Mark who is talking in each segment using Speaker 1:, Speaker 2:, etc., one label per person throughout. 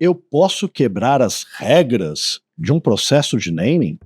Speaker 1: Eu posso quebrar as regras de um processo de naming?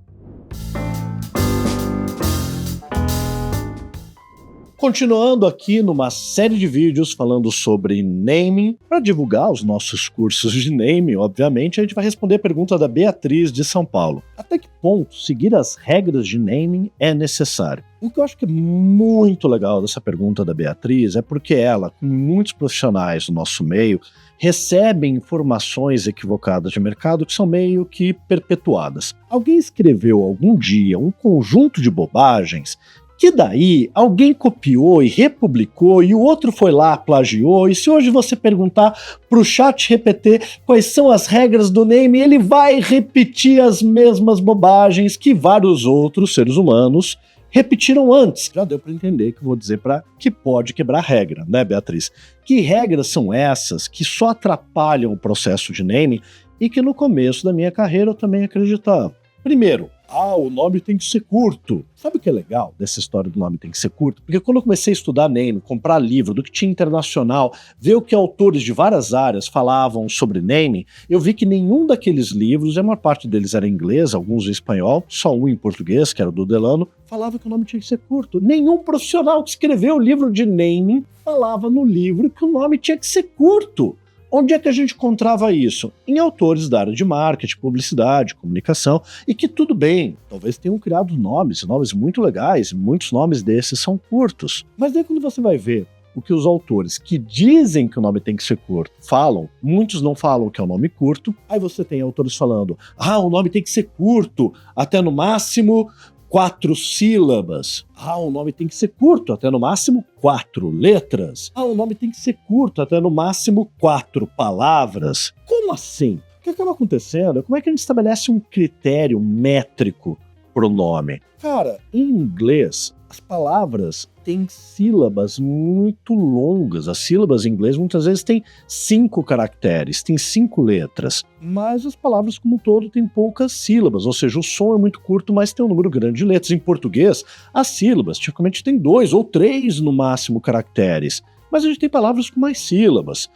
Speaker 1: Continuando aqui numa série de vídeos falando sobre naming, para divulgar os nossos cursos de naming, obviamente, a gente vai responder a pergunta da Beatriz de São Paulo. Até que ponto seguir as regras de naming é necessário? O que eu acho que é muito legal dessa pergunta da Beatriz é porque ela, com muitos profissionais do nosso meio, recebem informações equivocadas de mercado que são meio que perpetuadas. Alguém escreveu algum dia um conjunto de bobagens que daí alguém copiou e republicou e o outro foi lá, plagiou, e se hoje você perguntar para o ChatGPT quais são as regras do name, ele vai repetir as mesmas bobagens que vários outros seres humanos repetiram antes. Já deu para entender que eu vou dizer que pode quebrar regra, né, Beatriz? Que regras são essas que só atrapalham o processo de naming e que no começo da minha carreira eu também acreditava? Primeiro, o nome tem que ser curto. Sabe o que é legal dessa história do nome tem que ser curto? Porque quando eu comecei a estudar naming, comprar livro do que tinha internacional, ver o que autores de várias áreas falavam sobre naming, eu vi que nenhum daqueles livros, a maior parte deles era em inglês, alguns em espanhol, só um em português, que era do Delano, falava que o nome tinha que ser curto. Nenhum profissional que escreveu o livro de naming falava no livro que o nome tinha que ser curto. Onde é que a gente encontrava isso? Em autores da área de marketing, publicidade, comunicação, e que tudo bem, talvez tenham criado nomes muito legais, muitos nomes desses são curtos. Mas daí quando você vai ver o que os autores que dizem que o nome tem que ser curto falam, muitos não falam que é um nome curto, aí você tem autores falando, o nome tem que ser curto, até no máximo 4 sílabas. O nome tem que ser curto, até no máximo 4 letras. O nome tem que ser curto, até no máximo 4 palavras. Como assim? O que acaba acontecendo? Como é que a gente estabelece um critério métrico para o nome? Cara, em inglês, as palavras têm sílabas muito longas. As sílabas em inglês muitas vezes têm 5 caracteres, têm 5 letras. Mas as palavras como um todo têm poucas sílabas, ou seja, o som é muito curto, mas tem um número grande de letras. Em português, as sílabas tipicamente têm 2 ou 3 no máximo caracteres. Mas a gente tem palavras com mais sílabas.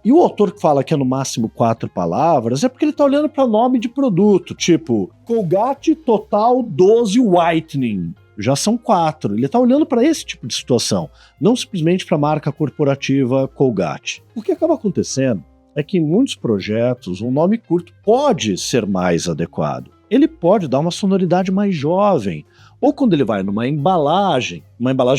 Speaker 1: E o autor que fala que é no máximo 4 palavras é porque ele está olhando para nome de produto, tipo Colgate Total 12 Whitening. Já são 4. Ele está olhando para esse tipo de situação, não simplesmente para a marca corporativa Colgate. O que acaba acontecendo é que em muitos projetos um nome curto pode ser mais adequado. Ele pode dar uma sonoridade mais jovem. Ou quando ele vai numa embalagem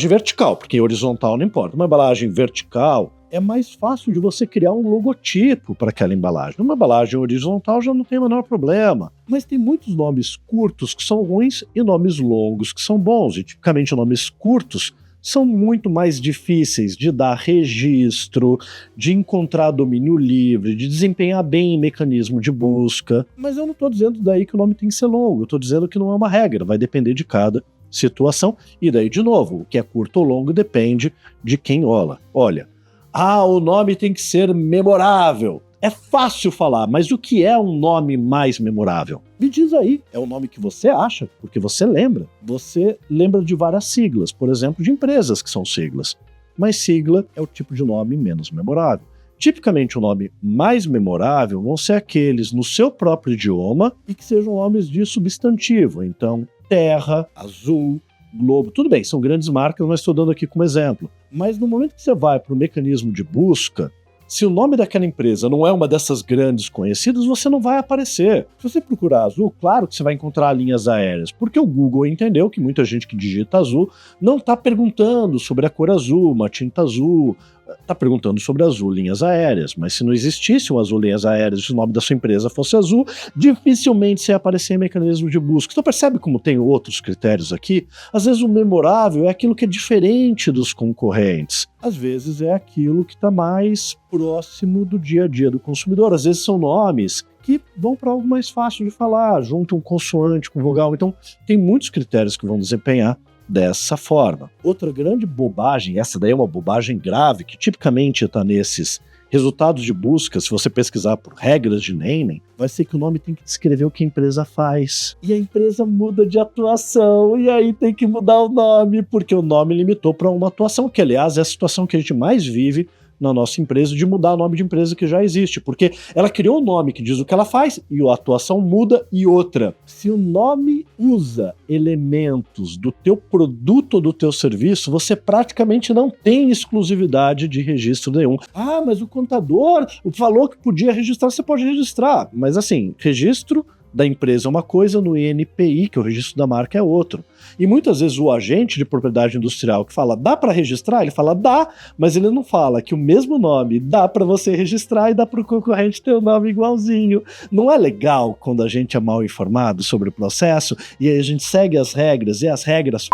Speaker 1: vertical, porque horizontal não importa, uma embalagem vertical, é mais fácil de você criar um logotipo para aquela embalagem. Numa embalagem horizontal já não tem o menor problema. Mas tem muitos nomes curtos que são ruins e nomes longos que são bons. E tipicamente nomes curtos são muito mais difíceis de dar registro, de encontrar domínio livre, de desempenhar bem em mecanismo de busca. Mas eu não estou dizendo daí que o nome tem que ser longo, eu estou dizendo que não é uma regra, vai depender de cada situação. E daí, de novo, o que é curto ou longo depende de quem olha. O nome tem que ser memorável. É fácil falar, mas o que é um nome mais memorável? Me diz aí, é o nome que você acha, porque você lembra. Você lembra de várias siglas, por exemplo, de empresas que são siglas. Mas sigla é o tipo de nome menos memorável. Tipicamente o nome mais memorável vão ser aqueles no seu próprio idioma e que sejam nomes de substantivo. Então, terra, azul, globo, tudo bem, são grandes marcas, mas estou dando aqui como exemplo. Mas no momento que você vai para o mecanismo de busca, se o nome daquela empresa não é uma dessas grandes conhecidas, você não vai aparecer. Se você procurar azul, claro que você vai encontrar linhas aéreas, porque o Google entendeu que muita gente que digita azul não está perguntando sobre a cor azul, uma tinta azul, está perguntando sobre azul linhas aéreas. Mas se não existisse um azul linhas aéreas, se o nome da sua empresa fosse azul, dificilmente você ia aparecer em mecanismo de busca. Então percebe como tem outros critérios aqui? Às vezes o memorável é aquilo que é diferente dos concorrentes. Às vezes é aquilo que está mais próximo do dia a dia do consumidor. Às vezes são nomes que vão para algo mais fácil de falar, juntam consoante com vogal. Então tem muitos critérios que vão desempenhar dessa forma. Outra grande bobagem, essa daí é uma bobagem grave, que tipicamente está nesses resultados de busca, se você pesquisar por regras de naming, vai ser que o nome tem que descrever o que a empresa faz. E a empresa muda de atuação, e aí tem que mudar o nome, porque o nome limitou para uma atuação, que aliás é a situação que a gente mais vive na nossa empresa de mudar o nome de empresa que já existe, porque ela criou um nome que diz o que ela faz e a atuação muda. E outra, se o nome usa elementos do teu produto ou do teu serviço, você praticamente não tem exclusividade de registro nenhum. Ah, mas o contador falou que podia registrar, você pode registrar, mas assim, registro da empresa é uma coisa, no INPI, que é o registro da marca, é outro. E muitas vezes o agente de propriedade industrial que fala, dá para registrar? Ele fala, dá, mas ele não fala que o mesmo nome dá para você registrar e dá para o concorrente ter o nome igualzinho. Não é legal quando a gente é mal informado sobre o processo e aí a gente segue as regras e as regras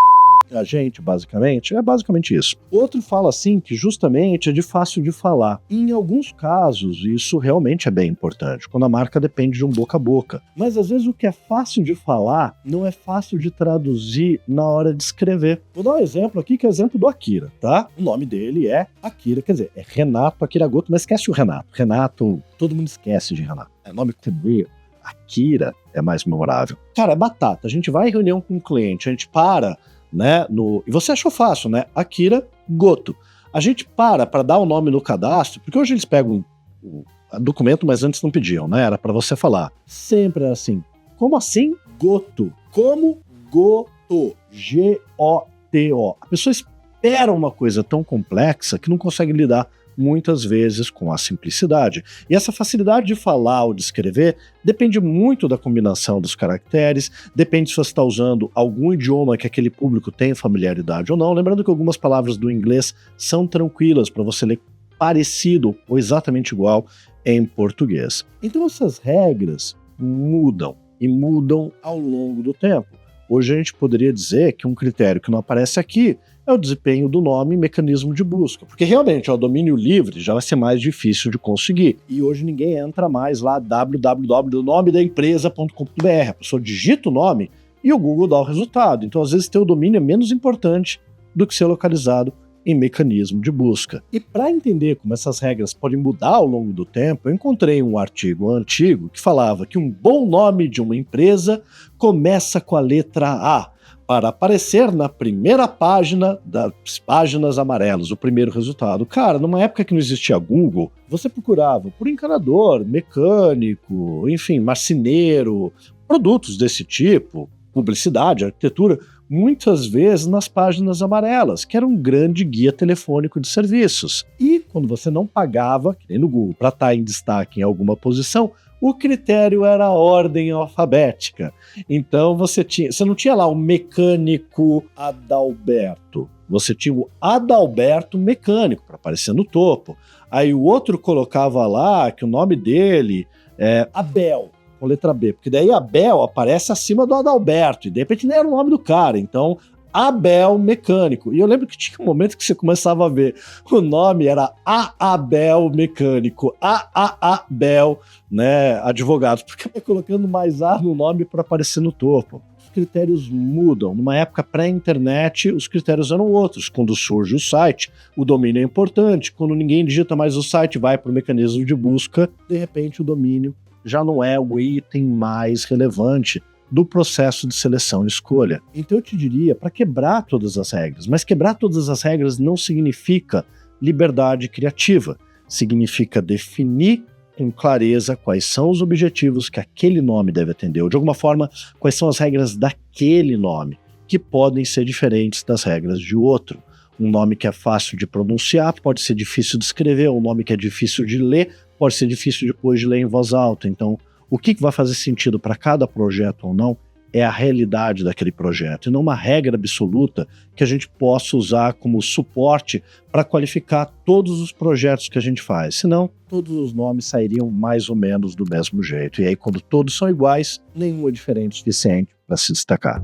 Speaker 1: a gente, basicamente, é basicamente isso. Outro fala assim que justamente é de fácil de falar. E em alguns casos, isso realmente é bem importante, quando a marca depende de um boca a boca. Mas às vezes o que é fácil de falar não é fácil de traduzir na hora de escrever. Vou dar um exemplo aqui, que é o exemplo do Akira, tá? O nome dele é Akira, quer dizer, é Renato Akiragoto, mas esquece o Renato. Renato, todo mundo esquece de Renato. É nome que você Akira é mais memorável. Cara, é batata. A gente vai em reunião com um cliente, a gente para, né, e você achou fácil, né? Akira Goto. A gente para dar o nome no cadastro, porque hoje eles pegam o documento, mas antes não pediam, né? Era para você falar. Sempre era assim. Como assim? Goto. Como Goto. G-O-T-O. A pessoa espera uma coisa tão complexa que não consegue lidar muitas vezes com a simplicidade. E essa facilidade de falar ou de escrever depende muito da combinação dos caracteres, depende se você está usando algum idioma que aquele público tem familiaridade ou não. Lembrando que algumas palavras do inglês são tranquilas para você ler parecido ou exatamente igual em português. Então essas regras mudam e mudam ao longo do tempo. Hoje a gente poderia dizer que um critério que não aparece aqui é o desempenho do nome e mecanismo de busca. Porque realmente o domínio livre já vai ser mais difícil de conseguir. E hoje ninguém entra mais lá www.nomedaempresa.com.br. A pessoa digita o nome e o Google dá o resultado. Então às vezes ter o domínio é menos importante do que ser localizado em mecanismo de busca. E para entender como essas regras podem mudar ao longo do tempo, eu encontrei um artigo antigo que falava que um bom nome de uma empresa começa com a letra A, para aparecer na primeira página das páginas amarelas, o primeiro resultado. Cara, numa época que não existia Google, você procurava por encanador, mecânico, enfim, marceneiro, produtos desse tipo, publicidade, arquitetura, muitas vezes nas páginas amarelas, que era um grande guia telefônico de serviços. E quando você não pagava, que nem no Google, para estar em destaque em alguma posição, o critério era a ordem alfabética. Então você não tinha lá o mecânico Adalberto, você tinha o Adalberto mecânico para aparecer no topo. Aí o outro colocava lá que o nome dele é Abel, com letra B, porque daí Abel aparece acima do Adalberto, e de repente nem era o nome do cara, então Abel Mecânico. E eu lembro que tinha um momento que você começava a ver, o nome era Abel Mecânico, Abel, né, advogado, porque vai colocando mais A no nome para aparecer no topo. Os critérios mudam. Numa época pré-internet, os critérios eram outros. Quando surge o site, o domínio é importante. Quando ninguém digita mais o site, vai para o mecanismo de busca, de repente o domínio já não é o item mais relevante do processo de seleção e escolha. Então eu te diria para quebrar todas as regras, mas quebrar todas as regras não significa liberdade criativa, significa definir com clareza quais são os objetivos que aquele nome deve atender, ou de alguma forma, quais são as regras daquele nome, que podem ser diferentes das regras de outro. Um nome que é fácil de pronunciar pode ser difícil de escrever, um nome que é difícil de ler pode ser difícil depois de ler em voz alta. Então, o que vai fazer sentido para cada projeto ou não é a realidade daquele projeto, e não uma regra absoluta que a gente possa usar como suporte para qualificar todos os projetos que a gente faz. Senão, todos os nomes sairiam mais ou menos do mesmo jeito. E aí, quando todos são iguais, nenhum é diferente o suficiente para se destacar.